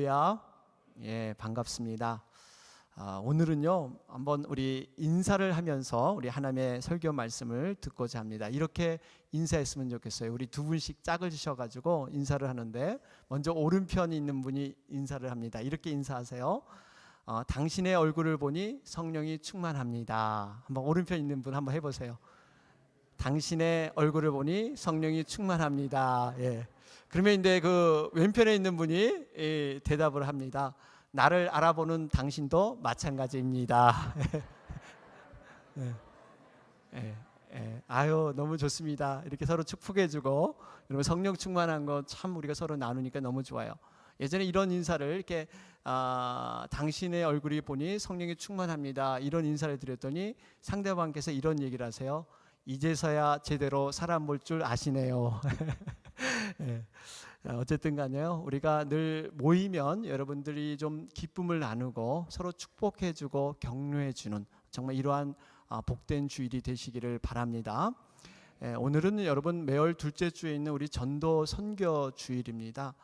할렐루야. 예, 반갑습니다. 오늘은요, 한번 우리 인사를 하면서 우리 하나님의 설교 말씀을 듣고자 합니다. 이렇게 인사했으면 좋겠어요. 우리 두 분씩 짝을 지셔가지고 인사를 하는데, 먼저 오른편에 있는 분이 인사를 합니다. 이렇게 인사하세요. 당신의 얼굴을 보니 성령이 충만합니다. 한번 오른편 있는 분 한번 해보세요. 당신의 얼굴을 보니 성령이 충만합니다. 예. 그러면 이제 그 왼편에 있는 분이 대답을 합니다. 나를 알아보는 당신도 마찬가지입니다. 예. 예. 예. 아유, 너무 좋습니다. 이렇게 서로 축복해주고, 여러분 성령 충만한 거 참 우리가 서로 나누니까 너무 좋아요. 예전에 이런 인사를 이렇게 당신의 얼굴이 보니 성령이 충만합니다, 이런 인사를 드렸더니 상대방께서 이런 얘기를 하세요. 이제서야 제대로 사람 볼 줄 아시네요. 예. 어쨌든 간에요, 우리가 늘 모이면 여러분들이 좀 기쁨을 나누고 서로 축복해주고 격려해주는 정말 이러한 복된 주일이 되시기를 바랍니다. 오늘은 여러분 매월 둘째 주에 있는 우리 전도 선교 주일입니다.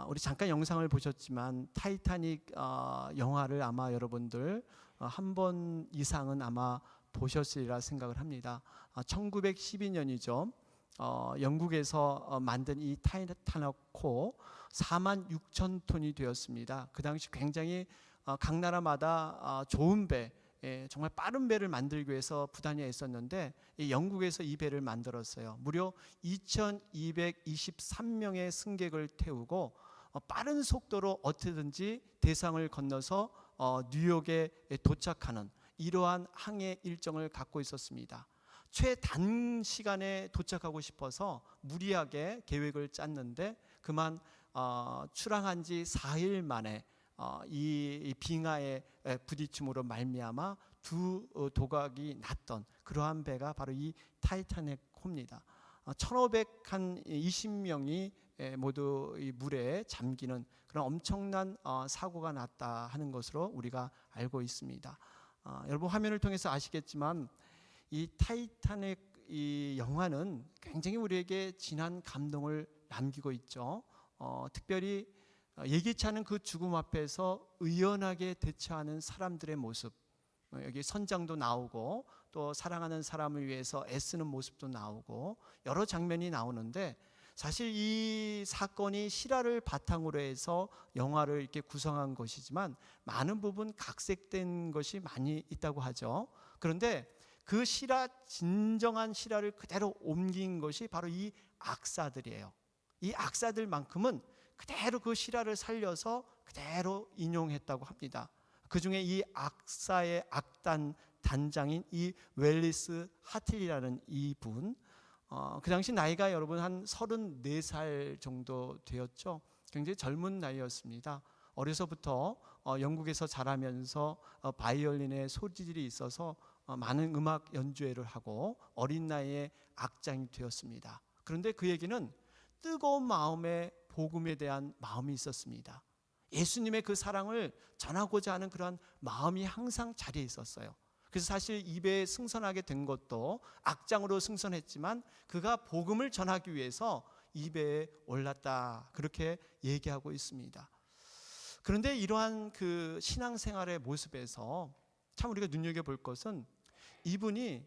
우리 잠깐 영상을 보셨지만 타이타닉 영화를 아마 여러분들 한 번 이상은 아마 보셨으리라 생각을 합니다. 1912년이죠. 영국에서 만든 이 타이타닉호 46,000톤이 되었습니다. 그 당시 굉장히 각 나라마다 좋은 배, 정말 빠른 배를 만들기 위해서 부단히 애썼는데 영국에서 이 배를 만들었어요. 무려 2,223명의 승객을 태우고 빠른 속도로 어떻게든지 대상을 건너서 뉴욕에 도착하는 이러한 항해 일정을 갖고 있었습니다. 최단시간에 도착하고 싶어서 무리하게 계획을 짰는데 그만 출항한 지 4일 만에 이 빙하에 부딪힘으로 말미암아 두 도각이 났던 그러한 배가 바로 이 타이타닉호입니다. 1,520명이 모두 이 물에 잠기는 그런 엄청난 사고가 났다 하는 것으로 우리가 알고 있습니다. 여러분 화면을 통해서 아시겠지만 이 타이타닉 이 영화는 굉장히 우리에게 진한 감동을 남기고 있죠. 특별히 예기치 않은 그 죽음 앞에서 의연하게 대처하는 사람들의 모습, 여기 선장도 나오고 또 사랑하는 사람을 위해서 애쓰는 모습도 나오고 여러 장면이 나오는데, 사실 이 사건이 실화를 바탕으로 해서 영화를 이렇게 구성한 것이지만 많은 부분 각색된 것이 많이 있다고 하죠. 그런데 그 실화, 진정한 실화를 그대로 옮긴 것이 바로 이 악사들이에요. 이 악사들만큼은 그대로 그 실화를 살려서 그대로 인용했다고 합니다. 그 중에 이 악사의 악단 단장인 이 웰리스 하틸이라는 이분, 그 당시 나이가 여러분 한 34살 정도 되었죠. 굉장히 젊은 나이였습니다. 어려서부터 영국에서 자라면서 바이올린의 소질이 있어서 많은 음악 연주회를 하고 어린 나이에 악장이 되었습니다. 그런데 그에게는 뜨거운 마음에 복음에 대한 마음이 있었습니다. 예수님의 그 사랑을 전하고자 하는 그런 마음이 항상 자리에 있었어요. 그래서 사실 이 배에 승선하게 된 것도 악장으로 승선했지만 그가 복음을 전하기 위해서 이 배에 올랐다, 그렇게 얘기하고 있습니다. 그런데 이러한 그 신앙생활의 모습에서 참 우리가 눈여겨볼 것은 이분이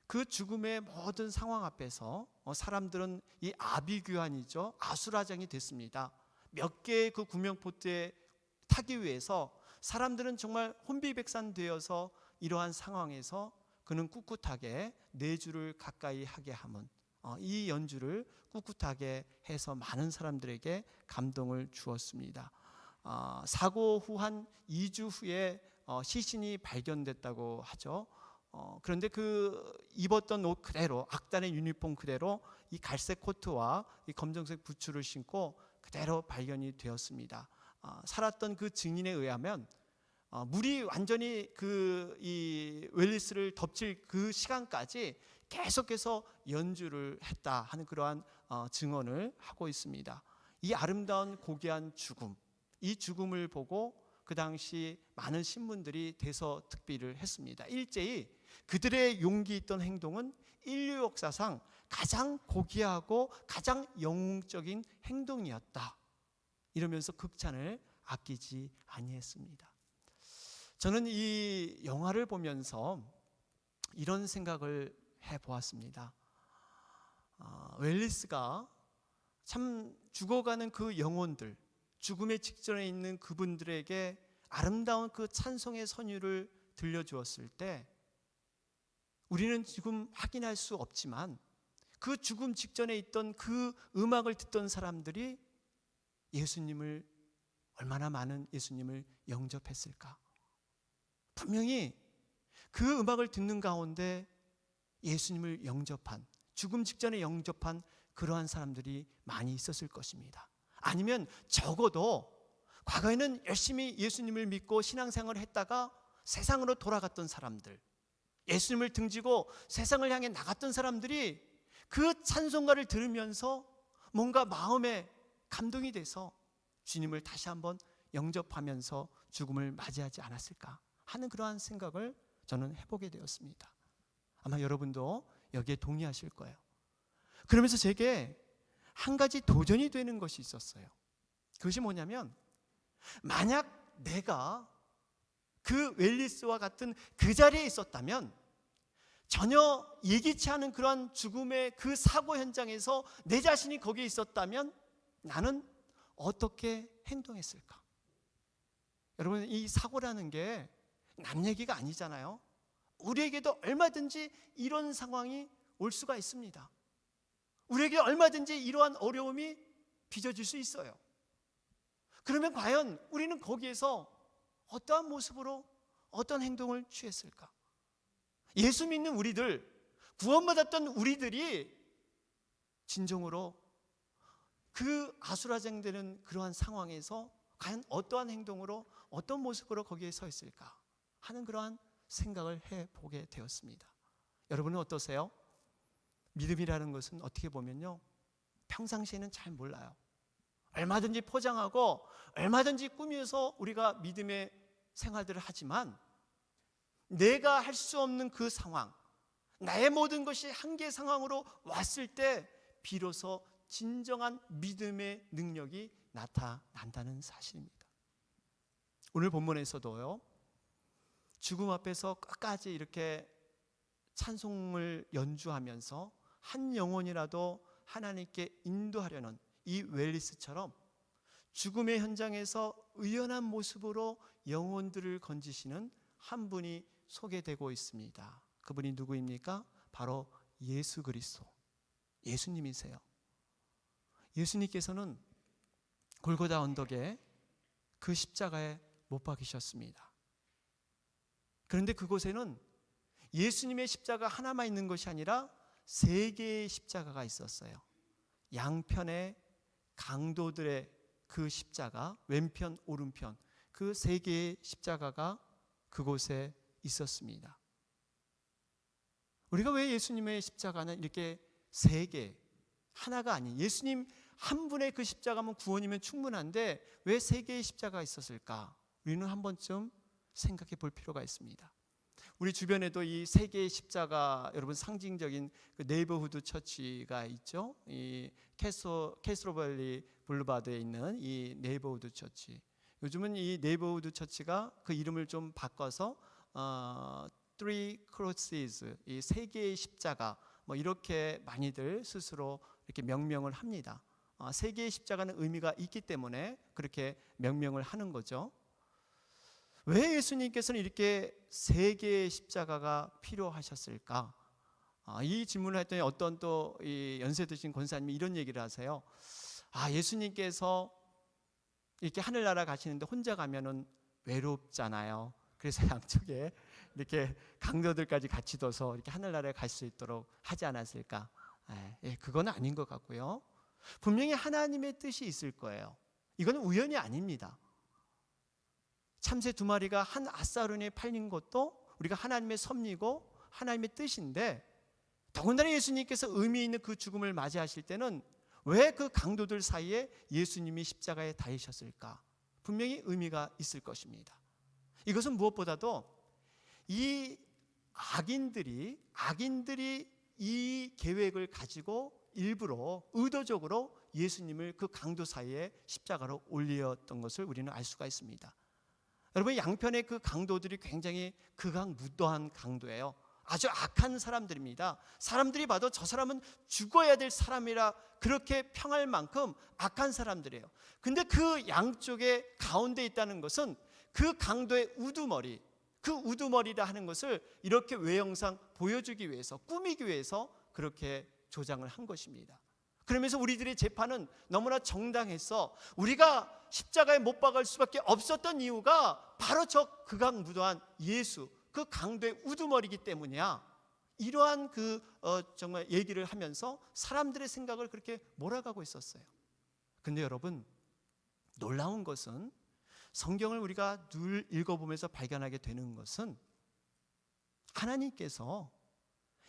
그 죽음의 모든 상황 앞에서 사람들은 이 아비규환이죠, 아수라장이 됐습니다. 몇 개의 그 구명보트에 타기 위해서 사람들은 정말 혼비백산되어서 이러한 상황에서 그는 꿋꿋하게 4주를 가까이 하게 함은 이 연주를 꿋꿋하게 해서 많은 사람들에게 감동을 주었습니다. 사고 후 한 2주 후에 시신이 발견됐다고 하죠. 그런데 그 입었던 옷 그대로, 악단의 유니폼 그대로 이 갈색 코트와 이 검정색 부츠를 신고 그대로 발견이 되었습니다. 살았던 그 증인에 의하면 물이 완전히 이 웰리스를 덮칠 그 시간까지 계속해서 연주를 했다 하는 그러한 증언을 하고 있습니다. 이 아름다운 고귀한 죽음, 이 죽음을 보고 그 당시 많은 신문들이 대서특필을 했습니다. 일제히 그들의 용기 있던 행동은 인류 역사상 가장 고귀하고 가장 영웅적인 행동이었다, 이러면서 극찬을 아끼지 아니했습니다. 저는 이 영화를 보면서 이런 생각을 해보았습니다. 웰리스가 참 죽어가는 그 영혼들, 죽음의 직전에 있는 그분들에게 아름다운 그 찬송의 선율을 들려주었을 때 우리는 지금 확인할 수 없지만 그 죽음 직전에 있던 그 음악을 듣던 사람들이 예수님을, 얼마나 많은 예수님을 영접했을까. 분명히 그 음악을 듣는 가운데 예수님을 영접한, 죽음 직전에 영접한 그러한 사람들이 많이 있었을 것입니다. 아니면 적어도 과거에는 열심히 예수님을 믿고 신앙생활을 했다가 세상으로 돌아갔던 사람들, 예수님을 등지고 세상을 향해 나갔던 사람들이 그 찬송가를 들으면서 뭔가 마음에 감동이 돼서 주님을 다시 한번 영접하면서 죽음을 맞이하지 않았을까 하는 그러한 생각을 저는 해보게 되었습니다. 아마 여러분도 여기에 동의하실 거예요. 그러면서 제게 한 가지 도전이 되는 것이 있었어요. 그것이 뭐냐면, 만약 내가 그 웰리스와 같은 그 자리에 있었다면, 전혀 예기치 않은 그러한 죽음의 그 사고 현장에서 내 자신이 거기에 있었다면 나는 어떻게 행동했을까? 여러분, 이 사고라는 게 남 얘기가 아니잖아요. 우리에게도 얼마든지 이런 상황이 올 수가 있습니다. 우리에게 얼마든지 이러한 어려움이 빚어질 수 있어요. 그러면 과연 우리는 거기에서 어떠한 모습으로 어떤 행동을 취했을까? 예수 믿는 우리들, 구원받았던 우리들이 진정으로 그 아수라장되는 그러한 상황에서 과연 어떠한 행동으로, 어떤 모습으로 거기에 서 있을까 하는 그러한 생각을 해보게 되었습니다. 여러분은 어떠세요? 믿음이라는 것은 어떻게 보면요, 평상시에는 잘 몰라요. 얼마든지 포장하고 얼마든지 꾸며서 우리가 믿음의 생활들을 하지만, 내가 할 수 없는 그 상황, 나의 모든 것이 한계 상황으로 왔을 때 비로소 진정한 믿음의 능력이 나타난다는 사실입니다. 오늘 본문에서도요, 죽음 앞에서 끝까지 이렇게 찬송을 연주하면서 한 영혼이라도 하나님께 인도하려는 이 웰리스처럼 죽음의 현장에서 의연한 모습으로 영혼들을 건지시는 한 분이 소개되고 있습니다. 그분이 누구입니까? 바로 예수 그리스도, 예수님이세요. 예수님께서는 골고다 언덕에 그 십자가에 못 박히셨습니다. 그런데 그곳에는 예수님의 십자가 하나만 있는 것이 아니라 3개의 십자가가 있었어요. 양편의 강도들의 그 십자가, 왼편 오른편, 그 3개의 십자가가 그곳에 있었습니다. 우리가 왜 예수님의 십자가는 이렇게 3개, 하나가 아닌, 예수님 한 분의 그 십자가면 구원이면 충분한데 왜 3개의 십자가가 있었을까? 우리는 한 번쯤 생각해 볼 필요가 있습니다. 우리 주변에도 이 3개의 십자가, 여러분 상징적인 그 네이버후드 처치가 있죠. 이 캐스로밸리 블루바드에 있는 이 네이버후드 처치. 요즘은 이 네이버후드 처치가 그 이름을 좀 바꿔서 Three Crosses, 이 3개의 십자가, 뭐 이렇게 많이들 스스로 이렇게 명명을 합니다. 3개의 십자가는 의미가 있기 때문에 그렇게 명명을 하는 거죠. 왜 예수님께서는 이렇게 3개의 십자가가 필요하셨을까? 이 질문을 했더니 어떤 또 이 연세 드신 권사님이 이런 얘기를 하세요. 예수님께서 이렇게 하늘나라 가시는데 혼자 가면은 외롭잖아요. 그래서 양쪽에 이렇게 강도들까지 같이 둬서 이렇게 하늘나라에 갈 수 있도록 하지 않았을까? 그건 아닌 것 같고요. 분명히 하나님의 뜻이 있을 거예요. 이건 우연이 아닙니다. 참새 2마리가 한 앗사론에 팔린 것도 우리가 하나님의 섭리고 하나님의 뜻인데, 더군다나 예수님께서 의미 있는 그 죽음을 맞이하실 때는 왜 그 강도들 사이에 예수님이 십자가에 달리셨을까? 분명히 의미가 있을 것입니다. 이것은 무엇보다도 이 악인들이 이 계획을 가지고 일부러 의도적으로 예수님을 그 강도 사이에 십자가로 올렸던 것을 우리는 알 수가 있습니다. 여러분, 양편의 그 강도들이 굉장히 극악무도한 강도예요. 아주 악한 사람들입니다. 사람들이 봐도 저 사람은 죽어야 될 사람이라 그렇게 평할 만큼 악한 사람들이에요. 근데 그 양쪽에 가운데 있다는 것은 그 강도의 우두머리, 그 우두머리라 하는 것을 이렇게 외형상 보여주기 위해서, 꾸미기 위해서 그렇게 조장을 한 것입니다. 그러면서 우리들의 재판은 너무나 정당해서 우리가 십자가에 못 박을 수밖에 없었던 이유가 바로 저 극악무도한 예수, 그 강도의 우두머리이기 때문이야. 이러한 정말 얘기를 하면서 사람들의 생각을 그렇게 몰아가고 있었어요. 근데 여러분, 놀라운 것은 성경을 우리가 늘 읽어보면서 발견하게 되는 것은 하나님께서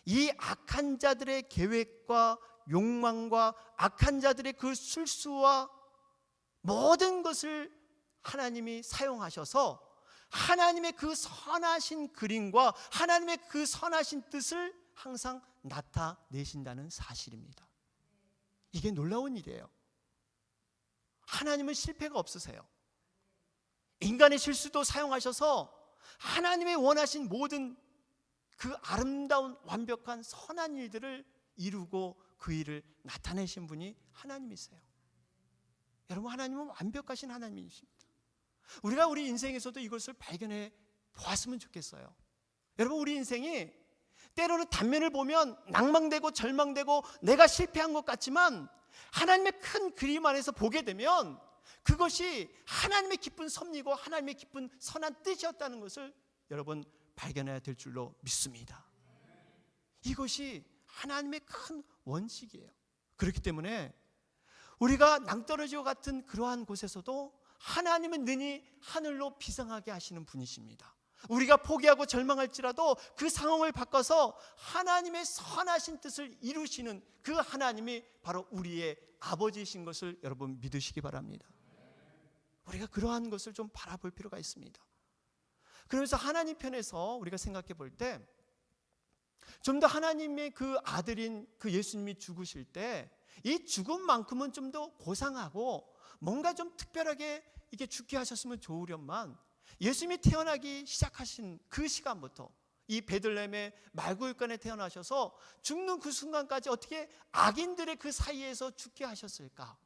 이 악한 자들의 계획과 욕망과 악한 자들의 그 술수와 모든 것을 하나님이 사용하셔서 하나님의 그 선하신 그림과 하나님의 그 선하신 뜻을 항상 나타내신다는 사실입니다. 이게 놀라운 일이에요. 하나님은 실패가 없으세요. 인간의 실수도 사용하셔서 하나님의 원하신 모든 그 아름다운 완벽한 선한 일들을 이루고 그 일을 나타내신 분이 하나님이세요. 여러분, 하나님은 완벽하신 하나님이십니다. 우리가 우리 인생에서도 이것을 발견해 보았으면 좋겠어요. 여러분, 우리 인생이 때로는 단면을 보면 낭망되고 절망되고 내가 실패한 것 같지만 하나님의 큰 그림 안에서 보게 되면 그것이 하나님의 깊은 섭리고 하나님의 깊은 선한 뜻이었다는 것을 여러분 발견해야 될 줄로 믿습니다. 이것이 하나님의 큰 원칙이에요. 그렇기 때문에 우리가 낭떠러지와 같은 그러한 곳에서도 하나님은 능히 하늘로 비상하게 하시는 분이십니다. 우리가 포기하고 절망할지라도 그 상황을 바꿔서 하나님의 선하신 뜻을 이루시는 그 하나님이 바로 우리의 아버지이신 것을 여러분 믿으시기 바랍니다. 우리가 그러한 것을 좀 바라볼 필요가 있습니다. 그러면서 하나님 편에서 우리가 생각해 볼 때 좀 더 하나님의 그 아들인 그 예수님이 죽으실 때 이 죽음만큼은 좀 더 고상하고 뭔가 좀 특별하게 이렇게 죽게 하셨으면 좋으련만 예수님이 태어나기 시작하신 그 시간부터 이 베들레헴의 말구일간에 태어나셔서 죽는 그 순간까지 어떻게 악인들의 그 사이에서 죽게 하셨을까?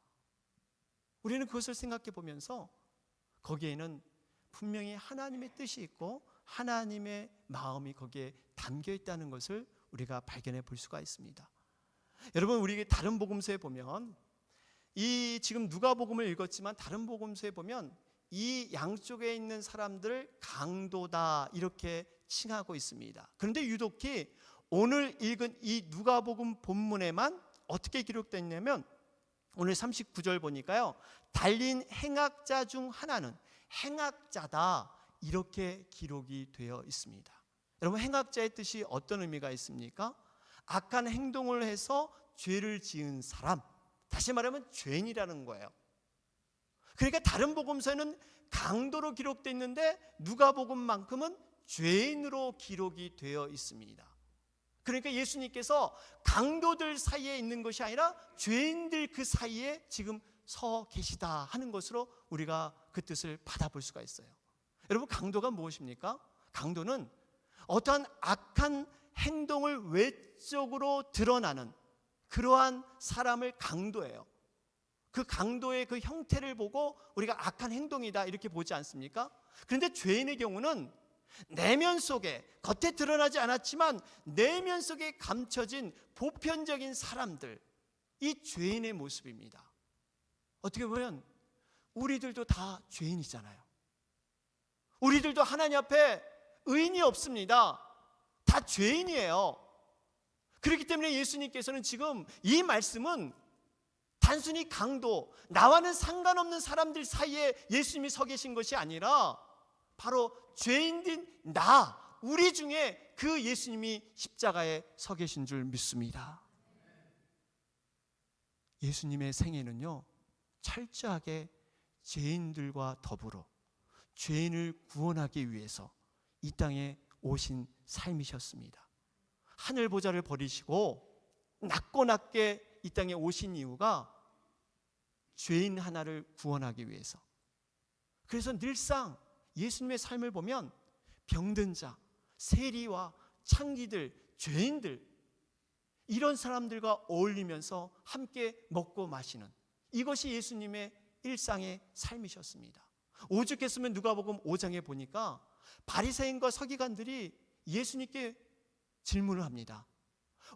우리는 그것을 생각해 보면서 거기에는 분명히 하나님의 뜻이 있고 하나님의 마음이 거기에 담겨 있다는 것을 우리가 발견해 볼 수가 있습니다. 여러분, 우리 다른 복음서에 보면 이 지금 누가복음을 읽었지만 다른 복음서에 보면 이 양쪽에 있는 사람들을 강도다 이렇게 칭하고 있습니다. 그런데 유독히 오늘 읽은 이 누가복음 본문에만 어떻게 기록되어 있냐면 오늘 39절 보니까요, 달린 행악자 중 하나는 행악자다 이렇게 기록이 되어 있습니다. 여러분, 행악자의 뜻이 어떤 의미가 있습니까? 악한 행동을 해서 죄를 지은 사람, 다시 말하면 죄인이라는 거예요. 그러니까 다른 복음서에는 강도로 기록되어 있는데 누가복음만큼은 죄인으로 기록이 되어 있습니다. 그러니까 예수님께서 강도들 사이에 있는 것이 아니라 죄인들 그 사이에 지금 서 계시다 하는 것으로 우리가 그 뜻을 받아볼 수가 있어요. 여러분, 강도가 무엇입니까? 강도는 어떠한 악한 행동을 외적으로 드러나는 그러한 사람을 강도예요. 그 강도의 그 형태를 보고 우리가 악한 행동이다 이렇게 보지 않습니까? 그런데 죄인의 경우는 내면 속에 겉에 드러나지 않았지만 내면 속에 감춰진 보편적인 사람들, 이 죄인의 모습입니다. 어떻게 보면 우리들도 다 죄인이잖아요. 우리들도 하나님 앞에 의인이 없습니다. 다 죄인이에요. 그렇기 때문에 예수님께서는 지금 이 말씀은 단순히 강도, 나와는 상관없는 사람들 사이에 예수님이 서 계신 것이 아니라 바로 죄인인 나, 우리 중에 그 예수님이 십자가에 서 계신 줄 믿습니다. 예수님의 생애는요, 철저하게 죄인들과 더불어 죄인을 구원하기 위해서 이 땅에 오신 삶이셨습니다. 하늘 보좌를 버리시고 낮고 낮게 이 땅에 오신 이유가 죄인 하나를 구원하기 위해서. 그래서 늘상 예수님의 삶을 보면 병든 자, 세리와 창기들, 죄인들, 이런 사람들과 어울리면서 함께 먹고 마시는, 이것이 예수님의 일상의 삶이셨습니다. 오죽했으면 누가복음 5장에 보니까 바리새인과 서기관들이 예수님께 질문을 합니다.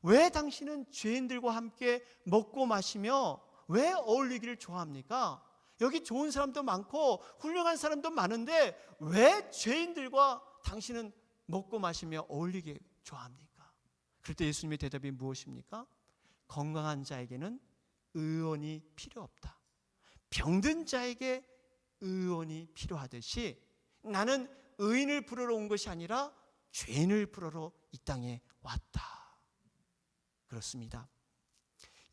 왜 당신은 죄인들과 함께 먹고 마시며 왜 어울리기를 좋아합니까? 여기 좋은 사람도 많고 훌륭한 사람도 많은데 왜 죄인들과 당신은 먹고 마시며 어울리기 좋아합니까? 그럴 때 예수님의 대답이 무엇입니까? 건강한 자에게는 의원이 필요 없다. 병든 자에게 의원이 필요하듯이 나는 의인을 부르러 온 것이 아니라 죄인을 부르러 이 땅에 왔다. 그렇습니다.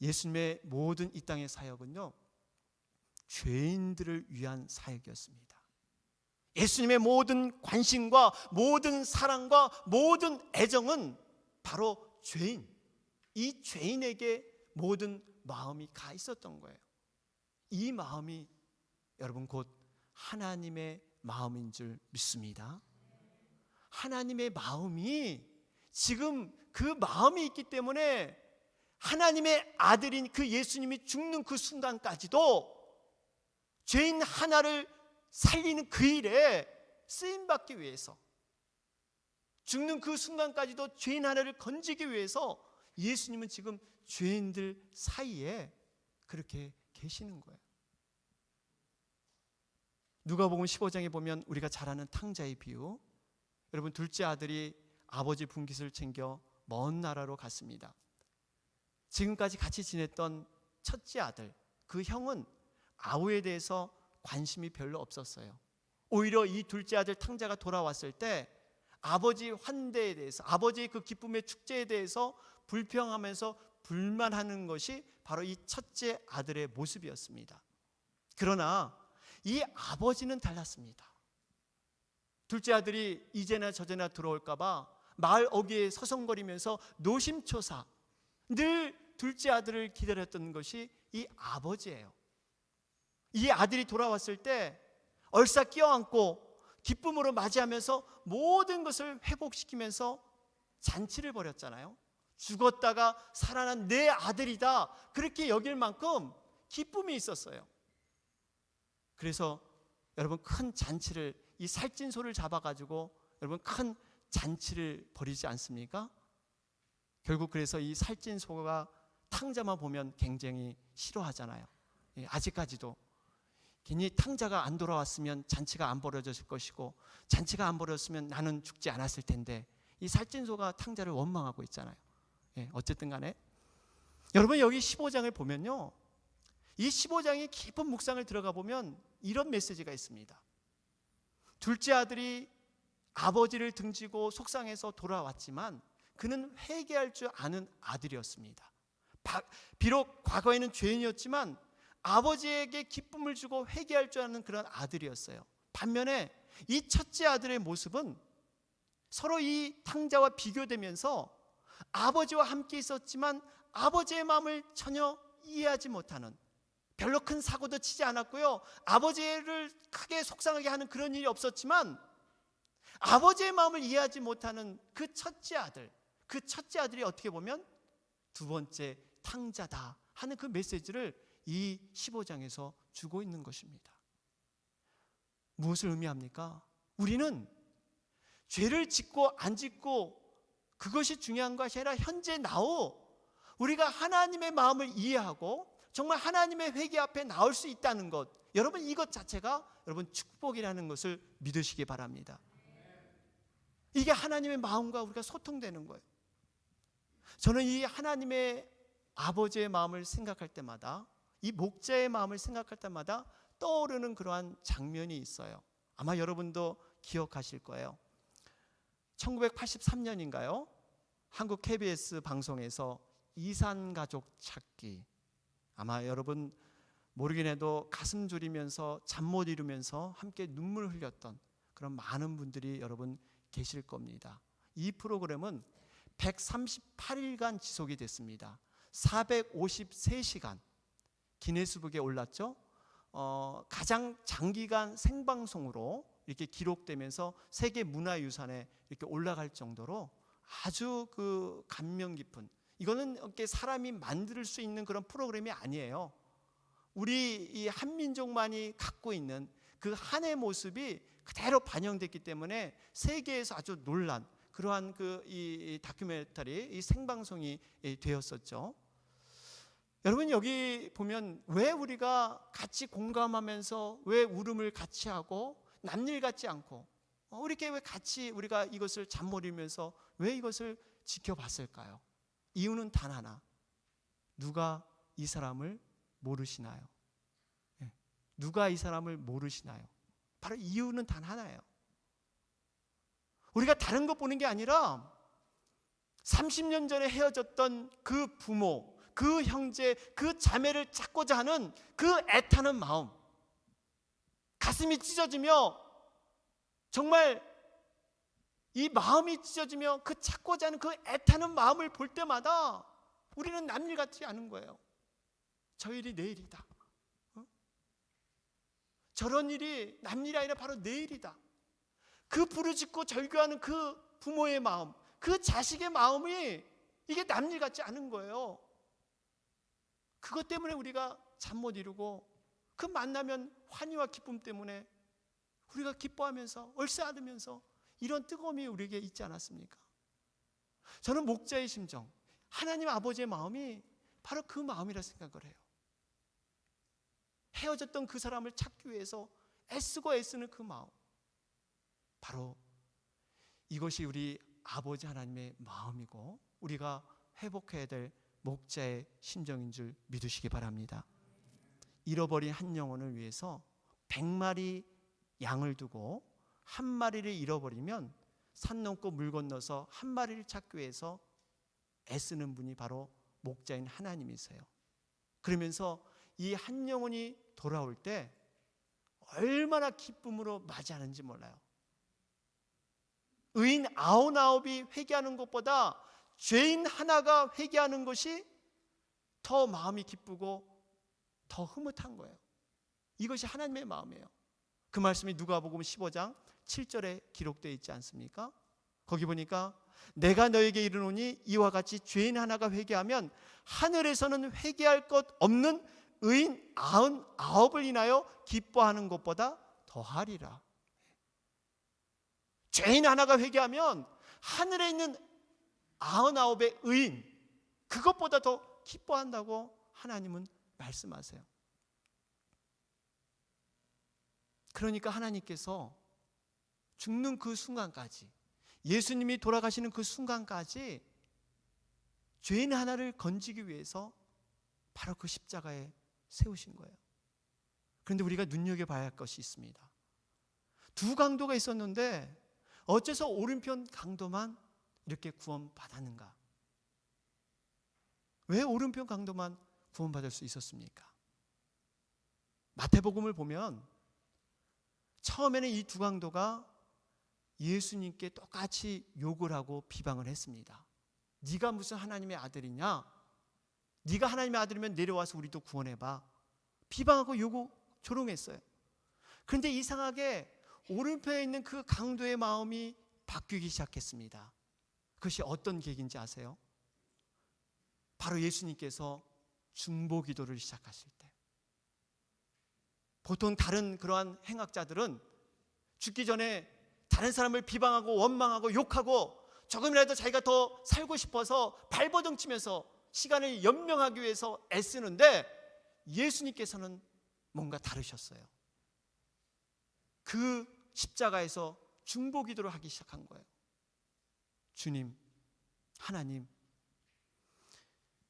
예수님의 모든 이 땅의 사역은요, 죄인들을 위한 사역이었습니다. 예수님의 모든 관심과 모든 사랑과 모든 애정은 바로 죄인, 이 죄인에게 모든 마음이 가 있었던 거예요. 이 마음이 여러분 곧 하나님의 마음인 줄 믿습니다. 하나님의 마음이 지금 그 마음이 있기 때문에 하나님의 아들인 그 예수님이 죽는 그 순간까지도 죄인 하나를 살리는 그 일에 쓰임받기 위해서, 죽는 그 순간까지도 죄인 하나를 건지기 위해서 예수님은 지금 죄인들 사이에 그렇게 계시는 거예요. 누가복음 15장에 보면 우리가 잘 아는 탕자의 비유, 여러분 둘째 아들이 아버지 분깃을 챙겨 먼 나라로 갔습니다. 지금까지 같이 지냈던 첫째 아들, 그 형은 아우에 대해서 관심이 별로 없었어요. 오히려 이 둘째 아들 탕자가 돌아왔을 때 아버지 환대에 대해서, 아버지의 그 기쁨의 축제에 대해서 불평하면서 불만하는 것이 바로 이 첫째 아들의 모습이었습니다. 그러나 이 아버지는 달랐습니다. 둘째 아들이 이제나 저제나 들어올까 봐 마을 어귀에 서성거리면서 노심초사 늘 둘째 아들을 기다렸던 것이 이 아버지예요. 이 아들이 돌아왔을 때 얼싸 끼어안고 기쁨으로 맞이하면서 모든 것을 회복시키면서 잔치를 벌였잖아요. 죽었다가 살아난 내 아들이다, 그렇게 여길 만큼 기쁨이 있었어요. 그래서 여러분 큰 잔치를, 이 살찐소를 잡아가지고 여러분 큰 잔치를 벌이지 않습니까? 결국 그래서 이 살찐소가 탕자만 보면 굉장히 싫어하잖아요. 아직까지도 괜히 탕자가 안 돌아왔으면 잔치가 안 벌어졌을 것이고, 잔치가 안 벌어졌으면 나는 죽지 않았을 텐데, 이 살찐소가 탕자를 원망하고 있잖아요. 어쨌든 간에 여러분 여기 15장을 보면요, 이 15장의 깊은 묵상을 들어가 보면 이런 메시지가 있습니다. 둘째 아들이 아버지를 등지고 속상해서 돌아왔지만 그는 회개할 줄 아는 아들이었습니다. 비록 과거에는 죄인이었지만 아버지에게 기쁨을 주고 회개할 줄 아는 그런 아들이었어요. 반면에 이 첫째 아들의 모습은 서로 이 탕자와 비교되면서 아버지와 함께 있었지만 아버지의 마음을 전혀 이해하지 못하는, 별로 큰 사고도 치지 않았고요, 아버지를 크게 속상하게 하는 그런 일이 없었지만 아버지의 마음을 이해하지 못하는 그 첫째 아들, 그 첫째 아들이 어떻게 보면 두 번째 탕자다 하는 그 메시지를 이 15장에서 주고 있는 것입니다. 무엇을 의미합니까? 우리는 죄를 짓고 안 짓고 그것이 중요한 것이 아니라 현재 나오 우리가 하나님의 마음을 이해하고 정말 하나님의 회개 앞에 나올 수 있다는 것, 여러분 이것 자체가 여러분 축복이라는 것을 믿으시기 바랍니다. 이게 하나님의 마음과 우리가 소통되는 거예요. 저는 이 하나님의 아버지의 마음을 생각할 때마다, 이 목자의 마음을 생각할 때마다 떠오르는 그러한 장면이 있어요. 아마 여러분도 기억하실 거예요. 1983년인가요? 한국 KBS 방송에서 이산가족 찾기, 아마 여러분 모르긴 해도 가슴 졸이면서 잠 못 이루면서 함께 눈물 흘렸던 그런 많은 분들이 여러분 계실 겁니다. 이 프로그램은 138일간 지속이 됐습니다. 453시간 기네스북에 올랐죠. 가장 장기간 생방송으로 이렇게 기록되면서 세계 문화유산에 이렇게 올라갈 정도로 아주 그 감명 깊은, 이거는 이렇게 사람이 만들 수 있는 그런 프로그램이 아니에요. 우리 이 한민족만이 갖고 있는 그 한의 모습이 그대로 반영됐기 때문에 세계에서 아주 놀란 그러한 그 이 다큐멘터리, 이 생방송이 되었었죠. 여러분, 여기 보면 왜 우리가 같이 공감하면서 왜 울음을 같이 하고 남일 같지 않고 이렇게 왜 같이 우리가 이것을 잠mol이면서 왜 이것을 지켜봤을까요? 이유는 단 하나. 누가 이 사람을 모르시나요? 누가 이 사람을 모르시나요? 바로 이유는 단 하나예요. 우리가 다른 것 보는 게 아니라 30년 전에 헤어졌던 그 부모, 그 형제, 그 자매를 찾고자 하는 그 애타는 마음, 가슴이 찢어지며 정말 이 마음이 찢어지며 그 찾고자 하는 그 애타는 마음을 볼 때마다 우리는 남일 같지 않은 거예요. 저 일이 내일이다. 저런 일이 남일이 아니라 바로 내일이다. 그 부르짖고 절규하는 그 부모의 마음, 그 자식의 마음이 이게 남일 같지 않은 거예요. 그것 때문에 우리가 잠 못 이루고, 그 만나면 환희와 기쁨 때문에 우리가 기뻐하면서 얼싸안으면서 이런 뜨거움이 우리에게 있지 않았습니까? 저는 목자의 심정, 하나님 아버지의 마음이 바로 그 마음이라 생각을 해요. 헤어졌던 그 사람을 찾기 위해서 애쓰고 애쓰는 그 마음, 바로 이것이 우리 아버지 하나님의 마음이고 우리가 회복해야 될 목자의 심정인 줄 믿으시기 바랍니다. 잃어버린 한 영혼을 위해서 100마리 양을 두고 한 마리를 잃어버리면 산 넘고 물 건너서 한 마리를 찾기 위해서 애쓰는 분이 바로 목자인 하나님이세요. 그러면서 이 한 영혼이 돌아올 때 얼마나 기쁨으로 맞이하는지 몰라요. 의인 99이 회개하는 것보다 죄인 하나가 회개하는 것이 더 마음이 기쁘고 더 흐뭇한 거예요. 이것이 하나님의 마음이에요. 그 말씀이 누가복음 15장 7절에 기록되어 있지 않습니까? 거기 보니까 내가 너에게 이르노니 이와 같이 죄인 하나가 회개하면 하늘에서는 회개할 것 없는 의인 99을 인하여 기뻐하는 것보다 더하리라. 죄인 하나가 회개하면 하늘에 있는 99의 의인, 그것보다 더 기뻐한다고 하나님은 말씀하세요. 그러니까 하나님께서 죽는 그 순간까지, 예수님이 돌아가시는 그 순간까지 죄인 하나를 건지기 위해서 바로 그 십자가에 세우신 거예요. 그런데 우리가 눈여겨봐야 할 것이 있습니다. 두 강도가 있었는데 어째서 오른편 강도만 이렇게 구원받았는가? 왜 오른편 강도만 구원받을 수 있었습니까? 마태복음을 보면 처음에는 이 두 강도가 예수님께 똑같이 욕을 하고 비방을 했습니다. 네가 무슨 하나님의 아들이냐? 네가 하나님의 아들이면 내려와서 우리도 구원해봐. 비방하고 욕하고 조롱했어요. 그런데 이상하게 오른편에 있는 그 강도의 마음이 바뀌기 시작했습니다. 그것이 어떤 계기인지 아세요? 바로 예수님께서 중보기도를 시작하실 때, 보통 다른 그러한 행악자들은 죽기 전에 다른 사람을 비방하고 원망하고 욕하고 조금이라도 자기가 더 살고 싶어서 발버둥 치면서 시간을 연명하기 위해서 애쓰는데, 예수님께서는 뭔가 다르셨어요. 그 십자가에서 중보기도를 하기 시작한 거예요. 주님, 하나님,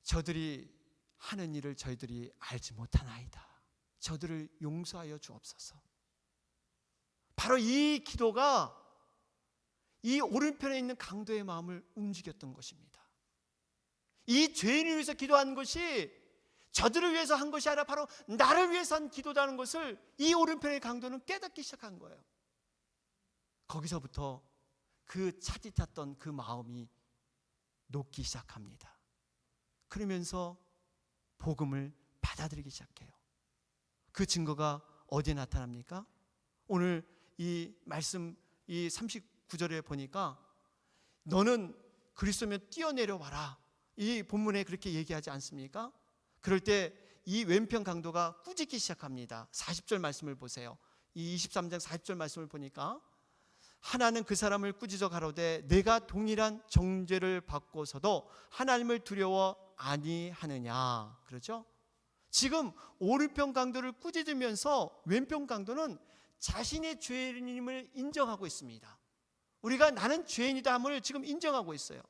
저들이 하는 일을 저희들이 알지 못하나이다. 저들을 용서하여 주옵소서. 바로 이 기도가 이 오른편에 있는 강도의 마음을 움직였던 것입니다. 이 죄인을 위해서 기도한 것이 저들을 위해서 한 것이 아니라 바로 나를 위해서 한 기도라는 것을 이 오른편의 강도는 깨닫기 시작한 거예요. 거기서부터 그 차짓했던 그 마음이 녹기 시작합니다. 그러면서 복음을 받아들이기 시작해요. 그 증거가 어디에 나타납니까? 오늘 이 말씀 이 39절에 보니까 너는 그리스도면 뛰어내려 와라. 이 본문에 그렇게 얘기하지 않습니까? 그럴 때 이 왼편 강도가 꾸짖기 시작합니다. 40절 말씀을 보세요. 이 23장 40절 말씀을 보니까 하나는 그 사람을 꾸짖어 가로되 내가 동일한 정죄를 받고서도 하나님을 두려워 아니하느냐. 그렇죠? 지금 오른편 강도를 꾸짖으면서 왼편 강도는 자신의 죄인임을 인정하고 있습니다. 우리가 나는 죄인이다 함을 지금 인정하고 있어요.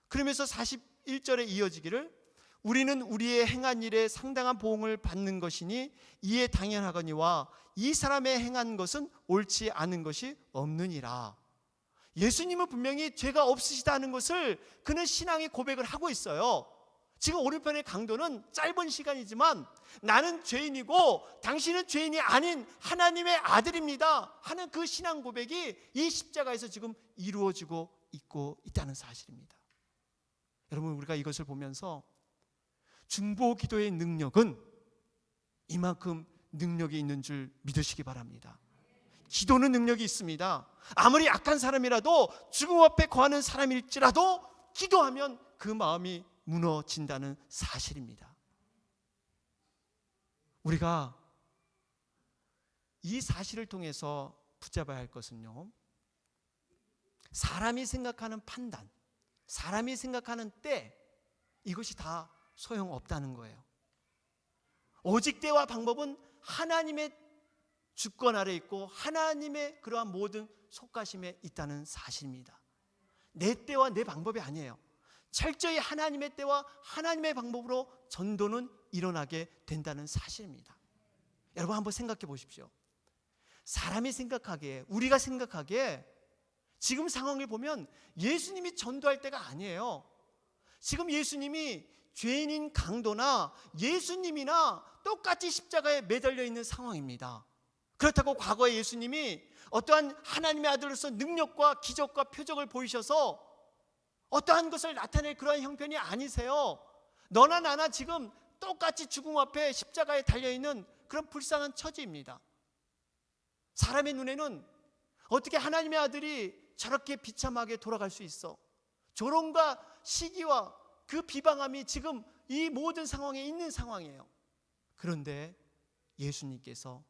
그러면서 41절에 이어지기를 우리는 우리의 행한 일에 상당한 보응을 받는 것이니 이에 당연하거니와 이 사람의 행한 것은 옳지 않은 것이 없느니라. 예수님은 분명히 죄가 없으시다는 것을 그는 신앙의 고백을 하고 있어요. 지금 오른편의 강도는 짧은 시간이지만 나는 죄인이고 당신은 죄인이 아닌 하나님의 아들입니다 하는 그 신앙 고백이 이 십자가에서 지금 이루어지고 있고 있다는 사실입니다. 여러분, 우리가 이것을 보면서 중보 기도의 능력은 이만큼 능력이 있는 줄 믿으시기 바랍니다. 기도는 능력이 있습니다. 아무리 약한 사람이라도 죽음 앞에 거하는 사람일지라도 기도하면 그 마음이 무너진다는 사실입니다. 우리가 이 사실을 통해서 붙잡아야 할 것은요, 사람이 생각하는 판단, 사람이 생각하는 때, 이것이 다 소용없다는 거예요. 오직 때와 방법은 하나님의 주권 아래 있고 하나님의 그러한 모든 속가심에 있다는 사실입니다. 내 때와 내 방법이 아니에요. 철저히 하나님의 때와 하나님의 방법으로 전도는 일어나게 된다는 사실입니다. 여러분, 한번 생각해 보십시오. 사람이 생각하기에, 우리가 생각하기에 지금 상황을 보면 예수님이 전도할 때가 아니에요. 지금 예수님이 죄인인 강도나 예수님이나 똑같이 십자가에 매달려 있는 상황입니다. 그렇다고 과거에 예수님이 어떠한 하나님의 아들로서 능력과 기적과 표적을 보이셔서 어떠한 것을 나타낼 그러한 형편이 아니세요. 너나 나나 지금 똑같이 죽음 앞에 십자가에 달려있는 그런 불쌍한 처지입니다. 사람의 눈에는 어떻게 하나님의 아들이 저렇게 비참하게 돌아갈 수 있어? 조롱과 시기와 그 비방함이 지금 이 모든 상황에 있는 상황이에요. 그런데 예수님께서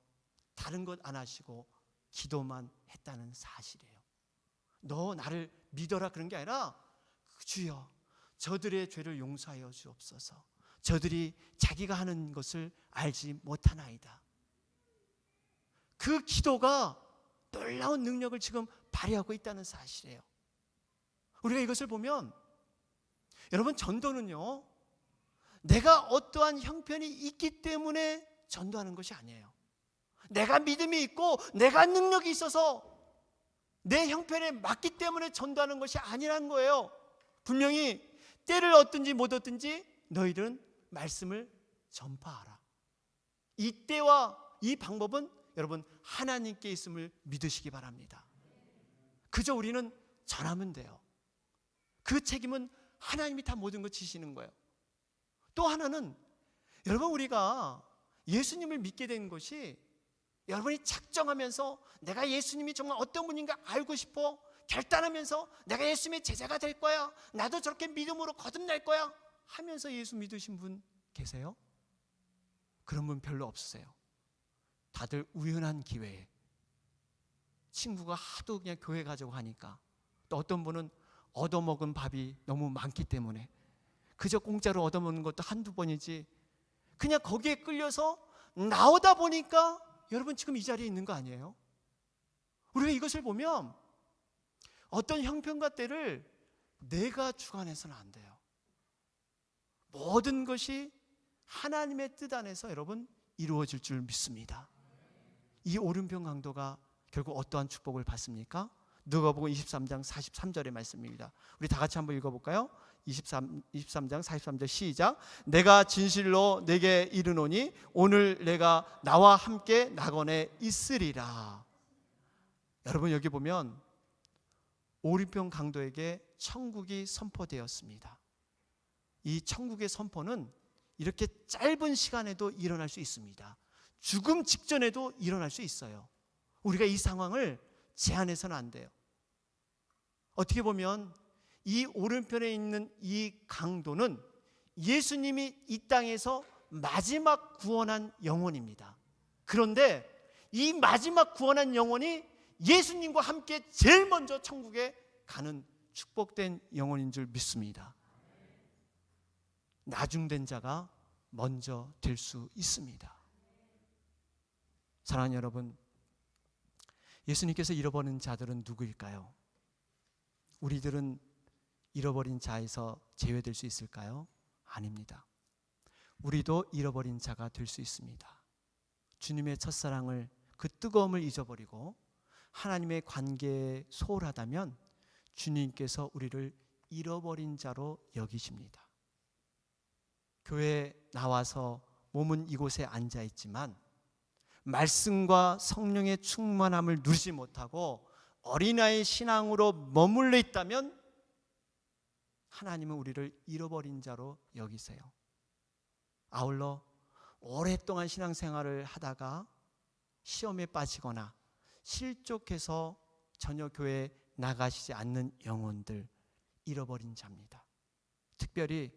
다른 것 안 하시고 기도만 했다는 사실이에요. 너 나를 믿어라 그런 게 아니라 주여 저들의 죄를 용서하여 주옵소서. 저들이 자기가 하는 것을 알지 못하나이다. 그 기도가 놀라운 능력을 지금 발휘하고 있다는 사실이에요. 우리가 이것을 보면 여러분, 전도는요, 내가 어떠한 형편이 있기 때문에 전도하는 것이 아니에요. 내가 믿음이 있고 내가 능력이 있어서 내 형편에 맞기 때문에 전도하는 것이 아니라는 거예요. 분명히 때를 얻든지 못 얻든지 너희들은 말씀을 전파하라. 이 때와 이 방법은 여러분 하나님께 있음을 믿으시기 바랍니다. 그저 우리는 전하면 돼요. 그 책임은 하나님이 다 모든 걸 지시는 거예요. 또 하나는 여러분, 우리가 예수님을 믿게 된 것이 여러분이 작정하면서 내가 예수님이 정말 어떤 분인가 알고 싶어 결단하면서 내가 예수님의 제자가 될 거야, 나도 저렇게 믿음으로 거듭날 거야 하면서 예수 믿으신 분 계세요? 그런 분 별로 없으세요. 다들 우연한 기회에 친구가 하도 그냥 교회 가자고 하니까, 또 어떤 분은 얻어먹은 밥이 너무 많기 때문에 그저 공짜로 얻어먹는 것도 한두 번이지 그냥 거기에 끌려서 나오다 보니까 여러분 지금 이 자리에 있는 거 아니에요? 우리가 이것을 보면 어떤 형편과 때를 내가 주관해서는 안 돼요. 모든 것이 하나님의 뜻 안에서 여러분 이루어질 줄 믿습니다. 이 오른편 강도가 결국 어떠한 축복을 받습니까? 누가복음 23장 43절의 말씀입니다. 우리 다 같이 한번 읽어볼까요? 23장 43절 시작. 내가 진실로 내게 이르노니 오늘 내가 나와 함께 낙원에 있으리라. 여러분, 여기 보면 오른편 강도에게 천국이 선포되었습니다. 이 천국의 선포는 이렇게 짧은 시간에도 일어날 수 있습니다. 죽음 직전에도 일어날 수 있어요. 우리가 이 상황을 제한해서는 안 돼요. 어떻게 보면 이 오른편에 있는 이 강도는 예수님이 이 땅에서 마지막 구원한 영혼입니다. 그런데 이 마지막 구원한 영혼이 예수님과 함께 제일 먼저 천국에 가는 축복된 영혼인 줄 믿습니다. 나중된 자가 먼저 될 수 있습니다. 사랑하는 여러분, 예수님께서 잃어버린 자들은 누구일까요? 우리들은 잃어버린 자에서 제외될 수 있을까요? 아닙니다. 우리도 잃어버린 자가 될 수 있습니다. 주님의 첫사랑을, 그 뜨거움을 잊어버리고 하나님의 관계에 소홀하다면 주님께서 우리를 잃어버린 자로 여기십니다. 교회에 나와서 몸은 이곳에 앉아 있지만 말씀과 성령의 충만함을 누리지 못하고 어린아이 신앙으로 머물러 있다면 하나님은 우리를 잃어버린 자로 여기세요. 아울러 오랫동안 신앙생활을 하다가 시험에 빠지거나 실족해서 전혀 교회에 나가시지 않는 영혼들, 잃어버린 자입니다. 특별히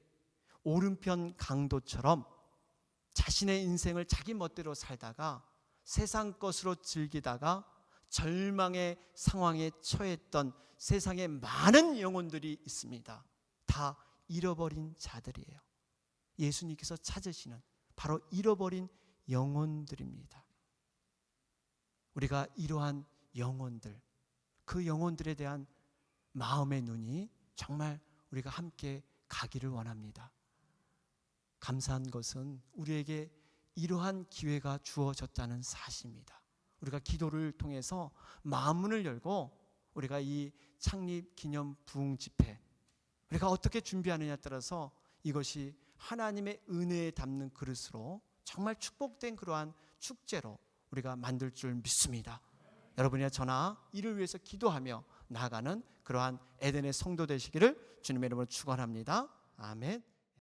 오른편 강도처럼 자신의 인생을 자기 멋대로 살다가 세상 것으로 즐기다가 절망의 상황에 처했던 세상에 많은 영혼들이 있습니다. 다 잃어버린 자들이에요. 예수님께서 찾으시는 바로 잃어버린 영혼들입니다. 우리가 이러한 영혼들, 그 영혼들에 대한 마음의 눈이 정말 우리가 함께 가기를 원합니다. 감사한 것은 우리에게 이러한 기회가 주어졌다는 사실입니다. 우리가 기도를 통해서 마음문을 열고 우리가 이 창립 기념 부흥 집회, 우리가 어떻게 준비하느냐에 따라서 이것이 하나님의 은혜에 담는 그릇으로 정말 축복된 그러한 축제로 우리가 만들 줄 믿습니다. 여러분이나 저나 이를 위해서 기도하며 나아가는 그러한 에덴의 성도 되시기를 주님의 이름으로 축원합니다. 아멘.